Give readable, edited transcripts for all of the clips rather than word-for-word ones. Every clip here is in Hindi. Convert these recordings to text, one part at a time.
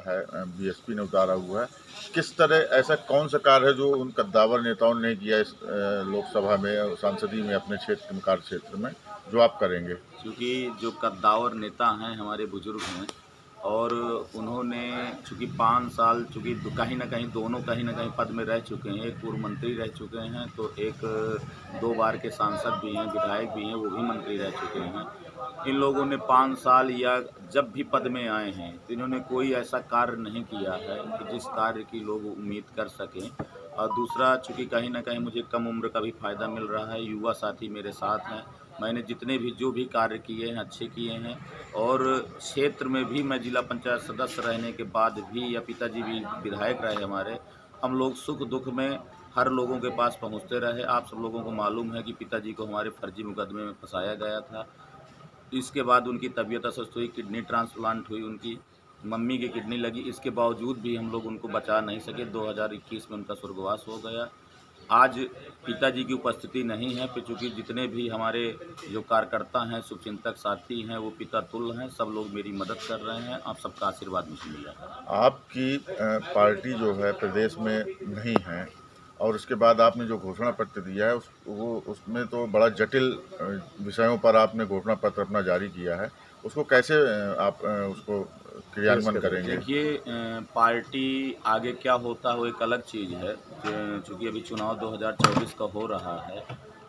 है बीएसपी ने उतारा हुआ है। किस तरह ऐसा कौन सा कार्य है जो उन कद्दावर नेताओं ने नहीं किया इस लोकसभा में और संसदीय में अपने क्षेत्र में, कार्य क्षेत्र में, जो आप करेंगे? क्योंकि जो कद्दावर नेता हैं हमारे बुजुर्ग हैं और उन्होंने चूँकि 5 साल चूँकि कहीं न कहीं दोनों कहीं न कहीं पद में रह चुके हैं। एक पूर्व मंत्री रह चुके हैं तो एक 2 बार के सांसद भी हैं, विधायक भी हैं, वो भी मंत्री रह चुके हैं। इन लोगों ने 5 साल या जब भी पद में आए हैं तो इन्होंने कोई ऐसा कार्य नहीं किया है कि जिस कार्य की लोग उम्मीद कर सकें। और दूसरा, चूँकि कहीं न कहीं मुझे कम उम्र का भी फ़ायदा मिल रहा है, युवा साथी मेरे साथ हैं। मैंने जितने भी जो भी कार्य किए हैं अच्छे किए हैं और क्षेत्र में भी मैं जिला पंचायत सदस्य रहने के बाद भी या पिताजी भी विधायक रहे हमारे, हम लोग सुख दुख में हर लोगों के पास पहुंचते रहे। आप सब लोगों को मालूम है कि पिताजी को हमारे फर्जी मुकदमे में फंसाया गया था। इसके बाद उनकी तबीयत अस्वस्थ हुई, किडनी ट्रांसप्लांट हुई, उनकी मम्मी की किडनी लगी। इसके बावजूद भी हम लोग उनको बचा नहीं सके। 2021 में उनका स्वर्गवास हो गया। आज पिताजी की उपस्थिति नहीं है, फिर चूँकि जितने भी हमारे जो कार्यकर्ता हैं, शुभचिंतक साथी हैं, वो पिता तुल्य हैं। सब लोग मेरी मदद कर रहे हैं। आप सबका आशीर्वाद मुझे मिल रहा है। आपकी पार्टी जो है प्रदेश में नहीं है और उसके बाद आपने जो घोषणा पत्र दिया है उसमें तो बड़ा जटिल विषयों पर आपने घोषणा पत्र अपना जारी किया है। उसको कैसे आप उसको क्रियान्वयन करेंगे? देखिए, पार्टी आगे क्या होता है वो एक अलग चीज़ है। चूँकि अभी चुनाव 2024 का हो रहा है,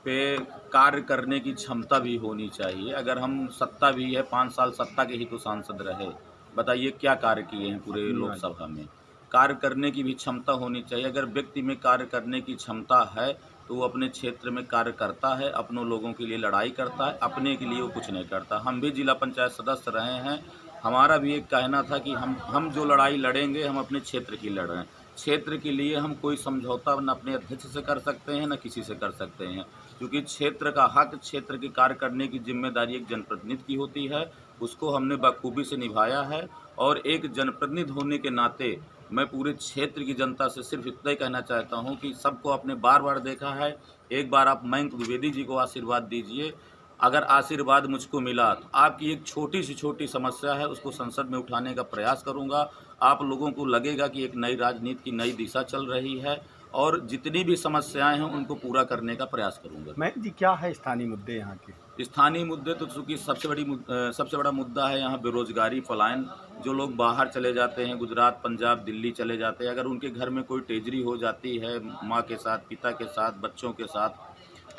पे कार्य करने की क्षमता भी होनी चाहिए। अगर हम सत्ता भी है, 5 साल सत्ता के ही तो सांसद रहे। बताइए क्या कार्य किए हैं पूरे लोकसभा में? कार्य करने की भी क्षमता होनी चाहिए। अगर व्यक्ति में कार्य करने की क्षमता है तो वो अपने क्षेत्र में कार्य करता है, अपनों लोगों के लिए लड़ाई करता है, अपने के लिए वो कुछ नहीं करता। हम भी जिला पंचायत सदस्य रहे हैं। हमारा भी एक कहना था कि हम जो लड़ाई लड़ेंगे हम अपने क्षेत्र की लड़ रहे हैं। क्षेत्र के लिए हम कोई समझौता न अपने अध्यक्ष से कर सकते हैं, न किसी से कर सकते हैं। क्योंकि क्षेत्र का हक, क्षेत्र के कार्य करने की ज़िम्मेदारी एक जनप्रतिनिधि की होती है। उसको हमने बखूबी से निभाया है और एक जनप्रतिनिधि होने के नाते मैं पूरे क्षेत्र की जनता से सिर्फ इतना ही कहना चाहता हूँ कि सबको आपने बार-बार देखा है। एक बार आप मयंक द्विवेदी जी को आशीर्वाद दीजिए। अगर आशीर्वाद मुझको मिला तो आपकी एक छोटी से छोटी समस्या है उसको संसद में उठाने का प्रयास करूंगा। आप लोगों को लगेगा कि एक नई राजनीति की नई दिशा चल रही है और जितनी भी समस्याएं हैं उनको पूरा करने का प्रयास करूंगा। मयंक जी, क्या है स्थानीय मुद्दे यहाँ के? स्थानीय मुद्दे तो चूँकि सबसे बड़ा मुद्दा है यहाँ बेरोजगारी, पलायन। जो लोग बाहर चले जाते हैं, गुजरात, पंजाब, दिल्ली चले जाते हैं, अगर उनके घर में कोई टेजरी हो जाती है माँ के साथ, पिता के साथ, बच्चों के साथ,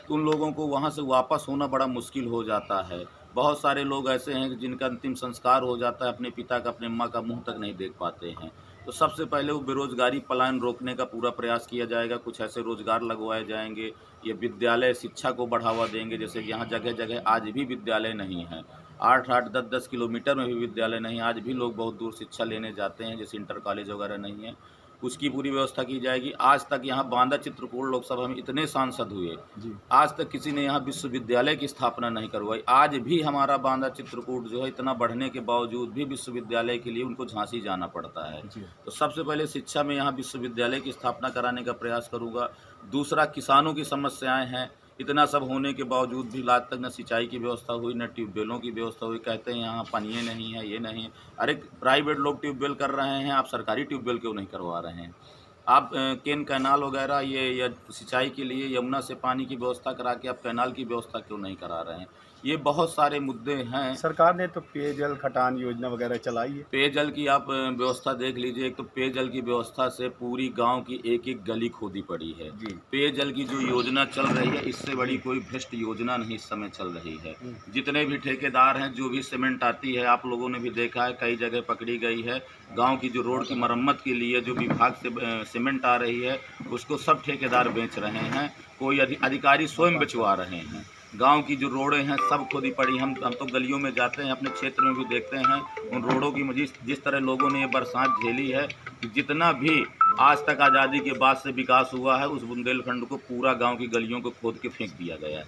तो उन लोगों को वहाँ से वापस होना बड़ा मुश्किल हो जाता है। बहुत सारे लोग ऐसे हैं जिनका अंतिम संस्कार हो जाता है, अपने पिता का, अपने माँ का मुँह तक नहीं देख पाते हैं। तो सबसे पहले वो बेरोज़गारी, पलायन रोकने का पूरा प्रयास किया जाएगा। कुछ ऐसे रोज़गार लगवाए जाएँगे। ये विद्यालय शिक्षा को बढ़ावा देंगे, जैसे यहाँ जगह-जगह आज भी विद्यालय नहीं है। 8-8, 10-10 किलोमीटर में भी विद्यालय नहीं है। आज भी लोग बहुत दूर शिक्षा लेने जाते हैं, जैसे इंटर कॉलेज वगैरह नहीं है। उसकी पूरी व्यवस्था की जाएगी। आज तक यहाँ बांदा चित्रकूट लोकसभा में इतने सांसद हुए, आज तक किसी ने यहाँ विश्वविद्यालय की स्थापना नहीं करवाई। आज भी हमारा बांदा चित्रकूट जो है इतना बढ़ने के बावजूद भी विश्वविद्यालय के लिए उनको झांसी जाना पड़ता है। तो सबसे पहले शिक्षा में यहाँ विश्वविद्यालय की स्थापना कराने का प्रयास करूँगा। दूसरा, किसानों की समस्याएं हैं। इतना सब होने के बावजूद भी आज तक न सिंचाई की व्यवस्था हुई, न ट्यूबवेलों की व्यवस्था हुई। कहते हैं यहाँ पानी नहीं है, ये नहीं है। अरे प्राइवेट लोग ट्यूबवेल कर रहे हैं, आप सरकारी ट्यूबवेल क्यों नहीं करवा रहे हैं? आप केन कैनाल वगैरह ये या सिंचाई के लिए यमुना से पानी की व्यवस्था करा के आप कैनाल की व्यवस्था क्यों नहीं करा रहे हैं? ये बहुत सारे मुद्दे हैं। सरकार ने तो पेयजल खटान योजना वगैरह चलाई है। पेयजल की आप व्यवस्था देख लीजिए। एक तो पेयजल की व्यवस्था से पूरी गांव की एक-एक गली खोदी पड़ी है। पेयजल की जो योजना चल रही है, इससे बड़ी कोई भ्रष्ट योजना नहीं इस समय चल रही है। जितने भी ठेकेदार हैं, जो भी सीमेंट आती है, आप लोगों ने भी देखा है, कई जगह पकड़ी गई है। गाँव की जो रोड की मरम्मत के लिए जो विभाग से सीमेंट आ रही है, उसको सब ठेकेदार बेच रहे हैं। कोई अधिकारी स्वयं बेचवा रहे हैं। गांव की जो रोडें हैं सब खोदी पड़ी। हम तो गलियों में जाते हैं, अपने क्षेत्र में भी देखते हैं उन रोडों की जिस तरह लोगों ने ये बरसात झेली है। जितना भी आज तक आज़ादी के बाद से विकास हुआ है, उस बुंदेलखंड को पूरा गांव की गलियों को खोद के फेंक दिया गया है।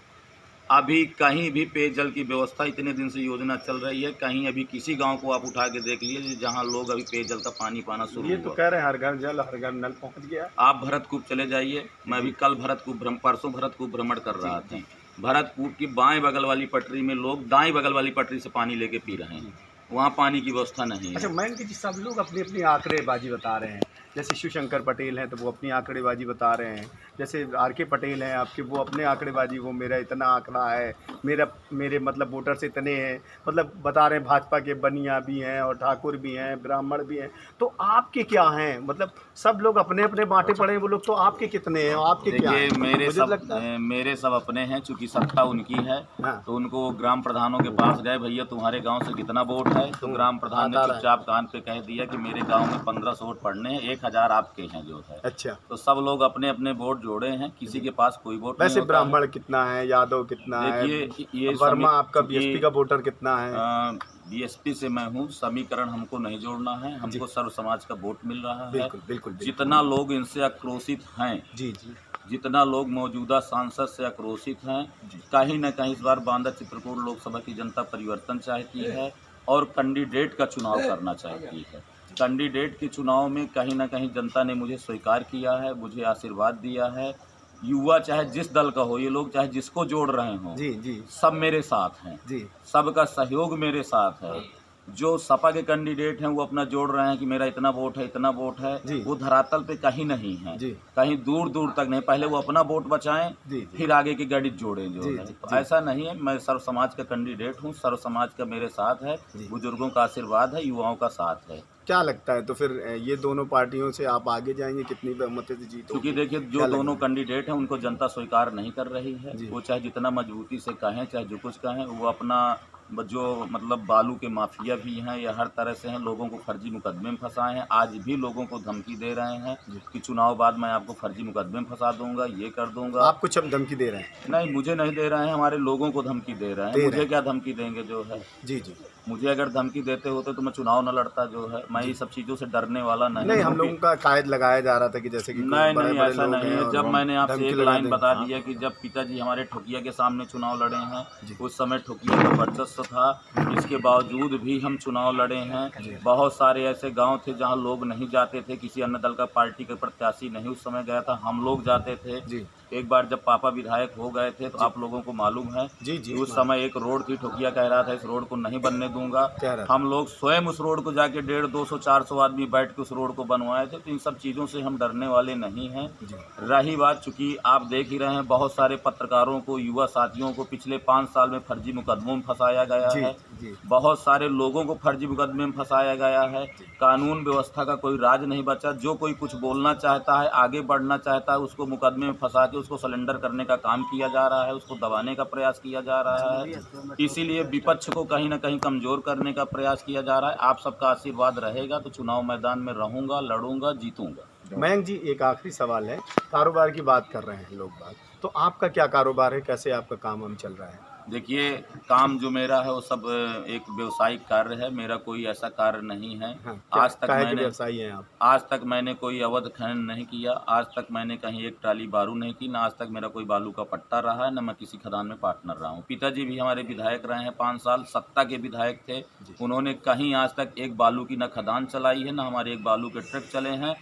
अभी कहीं भी पेयजल की व्यवस्था, इतने दिन से योजना चल रही है, कहीं अभी किसी गांव को आप उठा के देख लीजिए जहां लोग अभी पेयजल का पानी पाना शुरू हुआ। ये तो कह रहे हैं हर घर जल, हर घर नल पहुंच गया। आप भरतकूप चले जाइए। मैं अभी कल परसों भरतकूप भ्रमण कर रहा था। भरतकूप की बाएं बगल वाली पटरी में लोग दाएं बगल वाली पटरी से पानी लेके पी रहे हैं। वहाँ पानी की व्यवस्था नहीं है। अच्छा मयंक जी, सब लोग अपनी अपनी आंकड़ेबाजी बता रहे हैं। जैसे शिवशंकर पटेल हैं तो वो अपनी आंकड़ेबाजी बता रहे हैं, जैसे आर.के. पटेल हैं आपके, वो अपने आंकड़ेबाजी, वो मेरा इतना आंकड़ा है, मेरे मतलब वोटर्स इतने हैं, मतलब बता रहे हैं। भाजपा के बनिया भी हैं और ठाकुर भी हैं, ब्राह्मण भी हैं। तो आपके क्या हैं? मतलब सब लोग अपने अपने बांटे पड़े हैं वो लोग, तो आपके कितने हैं और आपके क्या देखिए, हैं? मुझे तो लगता है मेरे सब अपने हैं, चूंकि सत्ता उनकी है। हाँ। तो उनको ग्राम प्रधानों के पास गए, भैया तुम्हारे गांव से कितना वोट है? तो ग्राम प्रधान ने चुपचाप कान पे कह दिया कि मेरे गांव में 1500 वोट पड़ने हैं, 1000 आपके हैं जो है। अच्छा, तो सब लोग अपने अपने वोट जोड़े हैं, किसी के पास कोई वोट नहीं वैसे होता है। ब्राह्मण कितना है, यादव कितना है, देखिए, ये वर्मा आपका चूंकि बीएसपी का वोटर कितना है? बीएसपी से मैं हूँ, समीकरण हमको नहीं जोड़ना है, हमको सर्व समाज का वोट मिल रहा है। बिल्कुल बिल्कुल बिल्कुल। जितना लोग इनसे आक्रोशित हैं, जी जी जितना लोग मौजूदा सांसद से आक्रोशित हैं, कहीं न कहीं इस बार बांदा चित्रकूट लोकसभा की जनता परिवर्तन चाहती है और कैंडिडेट का चुनाव करना चाहती है। कैंडिडेट के चुनाव में कहीं न कहीं जनता ने मुझे स्वीकार किया है, मुझे आशीर्वाद दिया है। युवा चाहे जिस दल का हो, ये लोग चाहे जिसको जोड़ रहे हों, जी जी सब मेरे साथ हैं। जी सबका सहयोग मेरे साथ है। जो सपा के कैंडिडेट हैं वो अपना जोड़ रहे हैं कि मेरा इतना वोट है, इतना वोट है, जी। वो धरातल पे कहीं नहीं है, जी। कहीं दूर दूर तक नहीं। पहले वो अपना वोट बचाएं, जी, जी। फिर आगे की गाड़ी जोड़ें जो जी, है। जी, तो जी। ऐसा नहीं है, मैं सर्व समाज का कैंडिडेट हूँ, सर्व समाज का मेरे साथ है, जी। बुजुर्गों का आशीर्वाद है, युवाओं का साथ है। क्या लगता है तो फिर ये दोनों पार्टियों से आप आगे जाएंगे, कितनी बहुमत से जीत क्योंकि होगी? देखिए, जो क्या लग दोनों रहा है? कैंडिडेट हैं उनको जनता स्वीकार नहीं कर रही है। जी। वो चाहे जितना मजबूती से कहें, चाहे जो कुछ कहें, वो अपना जो मतलब बालू के माफिया भी हैं या हर तरह से हैं, लोगों को फर्जी मुकदमे में फंसाए हैं। आज भी लोगों को धमकी दे रहे हैं कि चुनाव बाद मैं आपको फर्जी मुकदमे में फंसा दूंगा, ये कर दूंगा। आप कुछ अब धमकी दे रहे हैं? नहीं, मुझे नहीं दे रहे हैं, हमारे लोगों को धमकी दे रहे हैं। मुझे क्या धमकी देंगे जो है? जी जी मुझे अगर धमकी देते होते तो मैं चुनाव न लड़ता जो है। मैं ये सब चीज़ों से डरने वाला नहीं नहीं, हम क्योंकि- लोगों का कायद लगाया जा रहा था कि जैसे कि नहीं बड़े नहीं, बड़े ऐसा लोग नहीं हैं है। और जब हम मैंने आपसे धमकी एक लगा लाइन देंगे। बता दिया कि जब पिताजी हमारे ठोकिया के सामने चुनाव लड़े हैं, जी। उस समय ठोकिया का वर्चस्व था, इसके बावजूद भी हम चुनाव लड़े हैं। बहुत सारे ऐसे गांव थे जहां लोग नहीं जाते थे, किसी अन्य दल का पार्टी का प्रत्याशी नहीं उस समय गया था, हम लोग जाते थे। जी एक बार जब पापा विधायक हो गए थे तो आप लोगों को मालूम है जी जी कि उस समय एक रोड थी, ठोकिया कह रहा था इस रोड को नहीं बनने दूंगा। कह रहा था। हम लोग स्वयं उस रोड को जाके 150, 200, 400 आदमी बैठ के उस रोड को बनवाए थे। तो इन सब चीज़ों से हम डरने वाले नहीं हैं। जी रही बात, चूंकि आप देख ही रहे हैं, बहुत सारे पत्रकारों को, युवा साथियों को पिछले 5 साल में फर्जी मुकदमों में फंसाया गया जी है। जी बहुत सारे लोगों को फर्जी मुकदमे में फंसाया गया है। कानून व्यवस्था का कोई राज नहीं बचा। जो कोई कुछ बोलना चाहता है, आगे बढ़ना चाहता है, उसको मुकदमे में फंसा के उसको सरेंडर करने का काम किया जा रहा है, उसको दबाने का प्रयास किया जा रहा है। इसीलिए विपक्ष को कहीं ना कहीं कमज़ोर करने का प्रयास किया जा रहा है। आप सबका आशीर्वाद रहेगा तो चुनाव मैदान में रहूँगा, लड़ूंगा, जीतूँगा। मयंक जी, एक आखिरी सवाल है। कारोबार की बात कर रहे हैं लोग बात, तो आपका क्या कारोबार है, कैसे आपका काम हम चल रहा है? देखिए, काम जो मेरा है वो सब एक व्यावसायिक कार्य है, मेरा कोई ऐसा कार्य नहीं है। हाँ, आज तक काहे के मैंने व्यवसायी हैं आप? आज तक मैंने कोई अवैध खनन नहीं किया, आज तक मैंने कहीं एक ट्राली बालू नहीं की, ना आज तक मेरा कोई बालू का पट्टा रहा है, ना मैं किसी खदान में पार्टनर रहा हूँ। पिताजी भी हमारे विधायक रहे हैं 5 साल, सत्ता के विधायक थे। उन्होंने कहीं आज तक एक बालू की न खदान चलाई है, ना हमारे एक बालू के ट्रक चले हैं।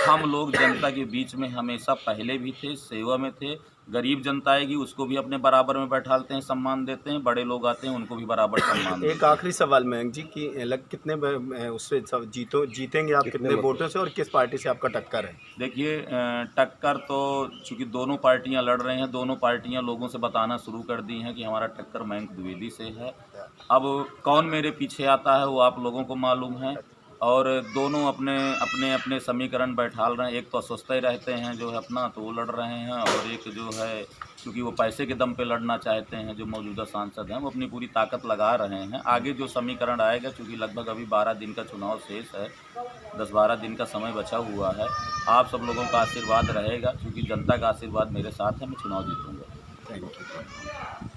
हम लोग जनता के बीच में हमेशा पहले भी थे, सेवा में थे। गरीब जनता आएगी उसको भी अपने बराबर में बैठालते हैं, सम्मान देते हैं। बड़े लोग आते हैं उनको भी बराबर सम्मान देते हैं। एक आखिरी सवाल मयंक जी कि कितने उससे जीतेंगे आप, कितने वोटों से, और किस पार्टी से आपका टक्कर है? देखिए, टक्कर तो चूंकि दोनों पार्टियां लड़ रहे हैं, दोनों पार्टियां लोगों से बताना शुरू कर दी हैं कि हमारा टक्कर मयंक द्विवेदी से है। अब कौन मेरे पीछे आता है वो आप लोगों को मालूम है। और दोनों अपने अपने अपने समीकरण बैठाल रहे हैं। एक तो अस्वस्थ ही रहते हैं जो है अपना, तो वो लड़ रहे हैं, और एक जो है क्योंकि वो पैसे के दम पे लड़ना चाहते हैं, जो मौजूदा सांसद हैं वो अपनी पूरी ताकत लगा रहे हैं। आगे जो समीकरण आएगा, क्योंकि लगभग अभी 12 दिन का चुनाव शेष है, 10-12 दिन का समय बचा हुआ है। आप सब लोगों का आशीर्वाद रहेगा, क्योंकि जनता का आशीर्वाद मेरे साथ है, मैं चुनाव जीतूँगा। Thank you.